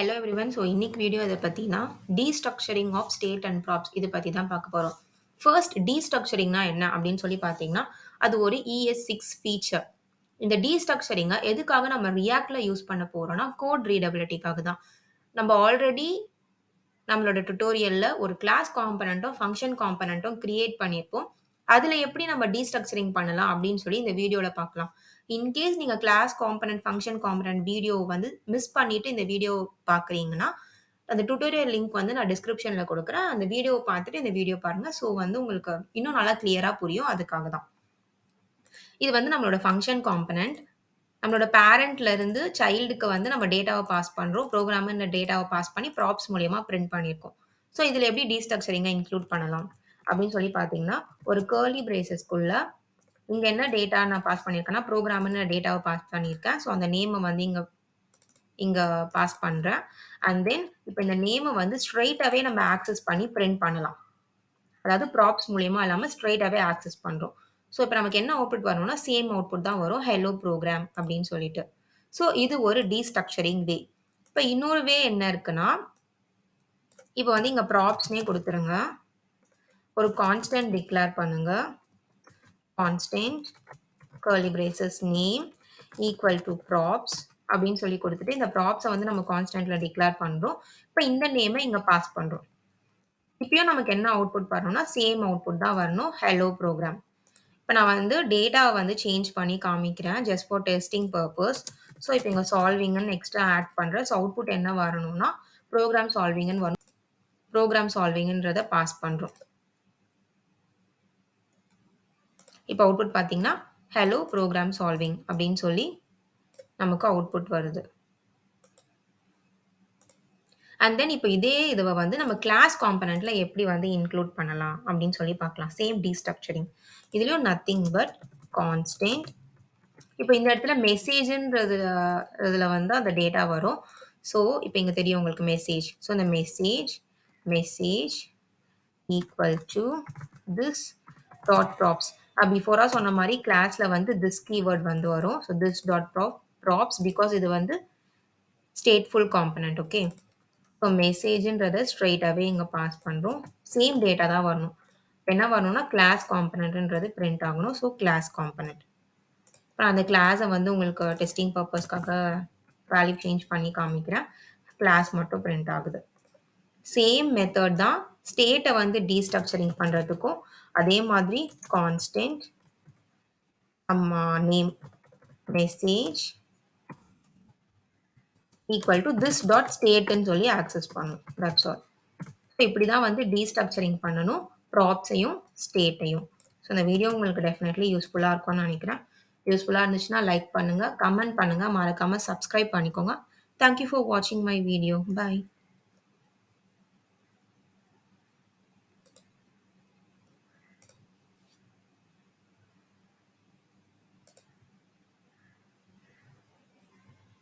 Hello everyone. So இன்னைக்கு video இதை பத்தினா destructuring of state and props இது பத்தி தான் பார்க்க போறோம். First destructuringனா என்ன அப்படின்னு சொல்லி பார்த்தீங்கன்னா அது ஒரு ES6 feature. இந்த destructuring எதுக்காக நம்ம Reactல யூஸ் பண்ண போறோம்னா code readabilityக்காக தான். நம்ம ஆல்ரெடி நம்மளோட டுட்டோரியல்ல ஒரு கிளாஸ் காம்பனன்ட்டும் ஃபங்க்ஷன் காம்பனன்ட்டும் கிரியேட் பண்ணியிருப்போம். அதுல எப்படி நம்ம டீஸ்ட்ரக்சரிங் பண்ணலாம் அப்படின்னு சொல்லி இந்த வீடியோல பார்க்கலாம். இன்கேஸ் நீங்க class component, function component video வந்து மிஸ் பண்ணிட்டு இந்த வீடியோ பார்க்குறீங்கன்னா, அந்த டுட்டோரியல் லிங்க் வந்து நான் டிஸ்கிரிப்ஷன்ல குடுக்குறேன். அந்த வீடியோவ பார்த்துட்டு இந்த வீடியோ பாருங்க. ஸோ வந்து உங்களுக்கு இன்னும் நல்லா கிளியரா புரியும். அதுக்காக தான். இது வந்து நம்மளோட ஃபங்ஷன் காம்பனன்ட். நம்மளோட பேரண்ட்ல இருந்து சைல்டுக்கு வந்து நம்ம டேட்டாவ பாஸ் பண்றோம். புரோகிராம்ல டேட்டாவ பாஸ் பண்ணி ப்ராப்ஸ் மூலியமா பிரிண்ட் பண்ணியிருக்கோம். ஸோ இதுல எப்படி டீஸ்ட்ரக்சரிங்க இன்க்ளூட் பண்ணலாம் அப்படின்னு சொல்லி பார்த்தீங்கன்னா, ஒரு கர்லி பிரேசஸ்க்குள்ள இங்க என்ன டேட்டா நான் பாஸ் பண்ணியிருக்கேன்னா, புரோகிராம்னு டேட்டாவ பாஸ் பண்ணியிருக்கேன். ஸோ அந்த நேம வந்து இங்க இங்க பாஸ் பண்றேன். அண்ட் தென் இப்ப இந்த நேம வந்து ஸ்ட்ரெய்ட்டாவே நம்ம ஆக்சஸ் பண்ணி பிரிண்ட் பண்ணலாம். அதாவது ப்ராப்ஸ் மூலியமா இல்லாம ஸ்ட்ரெய்ட்டாவே ஆக்சஸ் பண்றோம். ஸோ இப்ப நமக்கு என்ன அவுட்புட் வரும்னா, சேம் அவுட்புட் தான் வரும். ஹெல்லோ ப்ரோகிராம் அப்படின்னு சொல்லிட்டு. ஸோ இது ஒரு டீஸ்ட்ரக்சரிங் வே. இப்ப இன்னொரு வே என்ன இருக்குன்னா, இப்ப வந்து இங்க ப்ராப்ஸ்ன்னே குடுத்துருங்க. ஒரு கான்ஸ்டன்ட் டிக்ளேர் பண்ணுங்க. Constant curly braces name equal to props அப்படின்னு சொல்லி குடுத்துட்டு, இந்த ப்ராப்ஸ வந்து நம்ம கான்ஸ்டன்ட்ல டிக்ளேர் பண்றோம். இப்ப இந்த நேம இங்க பாஸ் பண்றோம். இப்பயும் நமக்கு என்ன அவுட்புட் வரணும்னா, சேம் அவுட்புட் தான் வரணும். Hello program. இப்ப நான் வந்து டேட்டாவ வந்து சேஞ்ச் பண்ணி காமிக்கிறேன். Just for testing purpose. So இப்ப இங்க சால்விங்ன்னு எக்ஸ்ட்ரா ஆட் பண்றேன். ஸோ அவுட்புட் என்ன வரணும்னா, புரோகிராம் சால்விங்ன்னு வரும். புரோகிராம் சால்விங்ன்றத பாஸ் பண்றோம். இப்ப அவுட்புட் பார்த்தீங்கன்னா, ஹெல்லோ புரோகிராம் சால்விங் அப்படின்னு சொல்லி நமக்கு அவுட்புட் வருது. அண்ட் தென் இப்ப இதே இதுவ வந்து நம்ம கிளாஸ் காம்பனன்ட்ல எப்படி வந்து இன்க்ளூட் பண்ணலாம் அப்படின்னு சொல்லி பார்க்கலாம். Same destructuring. இதுலயும் நத்திங் பட் கான்ஸ்டன்ட். இப்ப இந்த இடத்துல மெசேஜ்ன்றதுல வந்து அந்த டேட்டா வரும். ஸோ இப்ப இங்க தெரியும் உங்களுக்கு மெசேஜ். ஸோ இந்த message equal to this dot props. பிஃபோரா சொன்ன மாரி கிளாஸ்ல வந்து திஸ் கீவர்ட் வந்து வரும். So this dot props because இது வந்து ஸ்டேட்ஃபுல் காம்பனன்ட். ஓகே. ஸோ மெசேஜ்ன்றத ஸ்ட்ரெய்ட்டாவே இங்க பாஸ் பண்றோம். சேம் டேட்டா தான் வரணும். என்ன வரணும்னா கிளாஸ் காம்பனன்ட்ன்றது பிரிண்ட் ஆகணும். So class component. நான் அந்த கிளாஸ வந்து உங்களுக்கு டெஸ்டிங் பர்ப்பஸ்க்காக வேல்யூ சேஞ்ச் பண்ணி காமிக்கிறேன். கிளாஸ் மட்டும் பிரிண்ட் ஆகுது. சேம் மெத்தட் தான் ஸ்டேட்ட வந்து டீஸ்ட்ரக்சரிங் பண்றதுக்கும் அதே மாதிரி constant name message equal to this dot ஸ்டேட்ன்னு சொல்லி ஆக்சஸ் பண்ணணும். That's all. ஸோ இப்படி தான் வந்து டீஸ்ட்ரக்சரிங் பண்ணணும். ப்ராப்ஸையும் ஸ்டேட்டையும். ஸோ இந்த வீடியோ உங்களுக்கு டெஃபினெட்லி யூஸ்ஃபுல்லா இருக்கும்னு நினைக்கிறேன். யூஸ்ஃபுல்லா இருந்துச்சுன்னா லைக் பண்ணுங்க, கமெண்ட் பண்ணுங்க, மறக்காம சப்ஸ்கிரைப் பண்ணிக்கோங்க. தேங்க் யூ ஃபார் வாட்சிங் மை வீடியோ. பை.